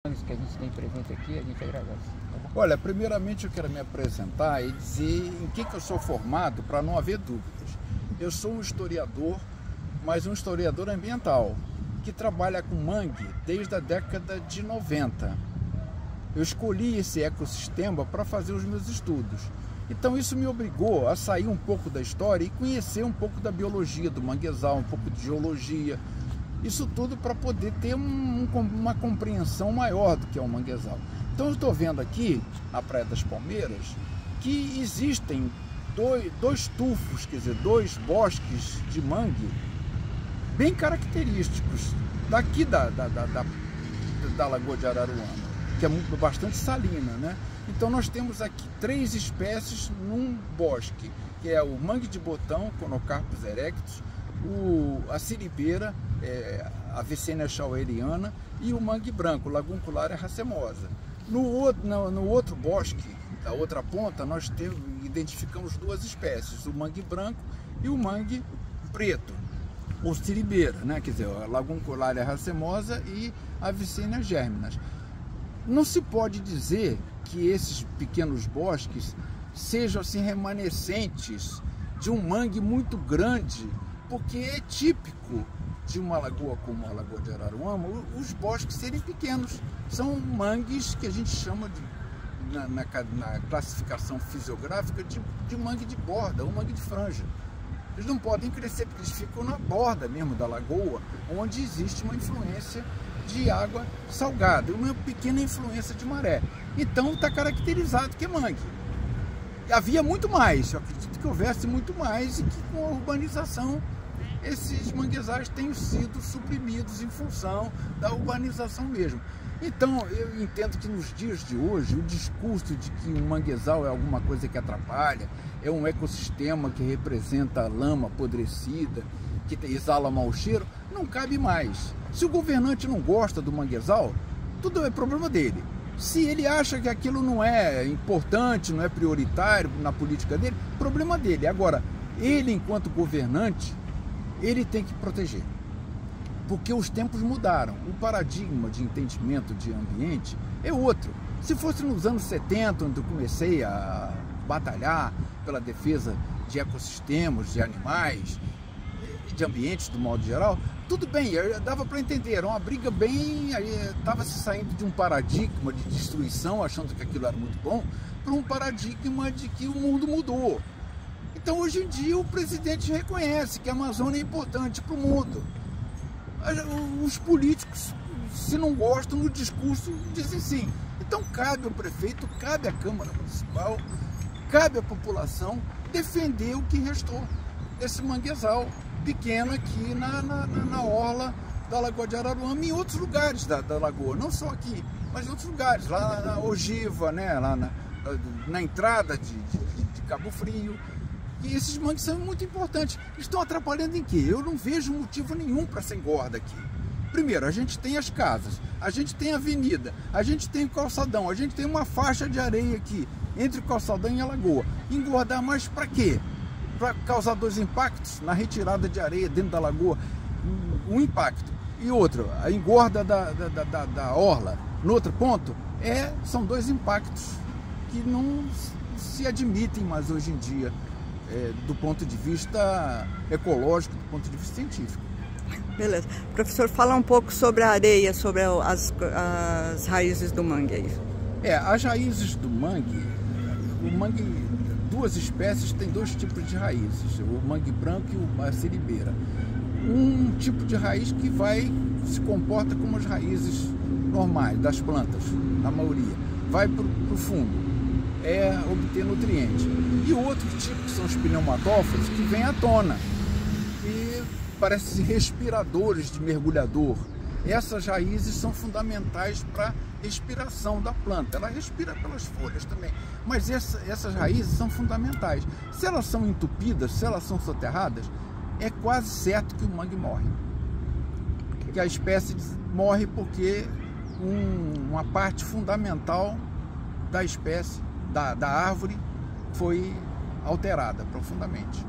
Que a gente tem presente aqui, a gente agradece. Tá? Olha, primeiramente eu quero me apresentar e dizer em que eu sou formado, para não haver dúvidas. Eu sou um historiador, mas um historiador ambiental, que trabalha com mangue desde a década de 90. Eu escolhi esse ecossistema para fazer os meus estudos. Então isso me obrigou a sair um pouco da história e conhecer um pouco da biologia do manguezal, um pouco de geologia. Isso tudo para poder ter uma compreensão maior do que é o manguezal. Então eu estou vendo aqui, na Praia das Palmeiras, que existem dois tufos, quer dizer, dois bosques de mangue bem característicos daqui da Lagoa de Araruama, que é bastante salina, né? Então nós temos aqui 3 espécies num bosque, que é o mangue de botão, Conocarpus erectus, a siribeira, a Vicenia schaueriana, e o mangue branco, Laguncularia racemosa. No outro bosque, da outra ponta, nós identificamos 2 espécies, o mangue branco e o mangue preto, ou siribeira, né? Quer dizer, a Laguncularia racemosa e a Vicenia germinas. Não se pode dizer que esses pequenos bosques sejam assim remanescentes de um mangue muito grande, porque é típico de uma lagoa como a Lagoa de Araruama os bosques serem pequenos. São mangues que a gente chama na classificação fisiográfica de mangue de borda ou mangue de franja. Eles não podem crescer porque eles ficam na borda mesmo da lagoa, onde existe uma influência de água salgada, uma pequena influência de maré. Então está caracterizado que é mangue. Havia muito mais, eu acredito que houvesse muito mais e que com a urbanização esses manguezais tenham sido suprimidos em função da urbanização mesmo. Então eu entendo que nos dias de hoje o discurso de que um manguezal é alguma coisa que atrapalha, é um ecossistema que representa lama apodrecida, que exala mau cheiro, não cabe mais. Se o governante não gosta do manguezal, tudo é problema dele. Se ele acha que aquilo não é importante, não é prioritário na política dele, problema dele. Agora, ele enquanto governante, ele tem que proteger. Porque os tempos mudaram. O paradigma de entendimento de ambiente é outro. Se fosse nos anos 70, onde eu comecei a batalhar pela defesa de ecossistemas, de animais, de ambientes do modo geral, tudo bem, dava para entender, era uma briga bem, estava se saindo de um paradigma de destruição, achando que aquilo era muito bom, para um paradigma de que o mundo mudou. Então hoje em dia o presidente reconhece que a Amazônia é importante para o mundo. Os políticos, se não gostam, no discurso dizem sim. Então cabe ao prefeito, cabe à Câmara Municipal, cabe à população defender o que restou desse manguezal pequeno aqui na orla da Lagoa de Araruama e em outros lugares da lagoa, não só aqui, mas em outros lugares, lá na Ogiva, né, lá na entrada de Cabo Frio. E esses mangues são muito importantes. Estão atrapalhando em quê? Eu não vejo motivo nenhum para essa engorda aqui. Primeiro, a gente tem as casas, a gente tem a avenida, a gente tem o calçadão, a gente tem uma faixa de areia aqui entre o calçadão e a lagoa. Engordar mais para quê? Para causar 2 impactos na retirada de areia dentro da lagoa, um impacto, e outro, a engorda da orla. No outro ponto, são 2 impactos que não se admitem mais hoje em dia, do ponto de vista ecológico, do ponto de vista científico. Beleza. Professor, fala um pouco sobre a areia, sobre as raízes do mangue. As raízes do mangue, o mangue, 2 espécies têm 2 tipos de raízes, o mangue branco e a siribeira. Um tipo de raiz que se comporta como as raízes normais das plantas, na maioria, vai para o fundo, obter nutrientes. E o outro tipo, que são os pneumatóforos, que vem à tona e parecem respiradores de mergulhador. Essas raízes são fundamentais para a respiração da planta. Ela respira pelas folhas também, mas essas raízes são fundamentais. Se elas são entupidas, se elas são soterradas, é quase certo que o mangue morre. Que a espécie morre porque uma parte fundamental da espécie, da árvore, foi alterada profundamente.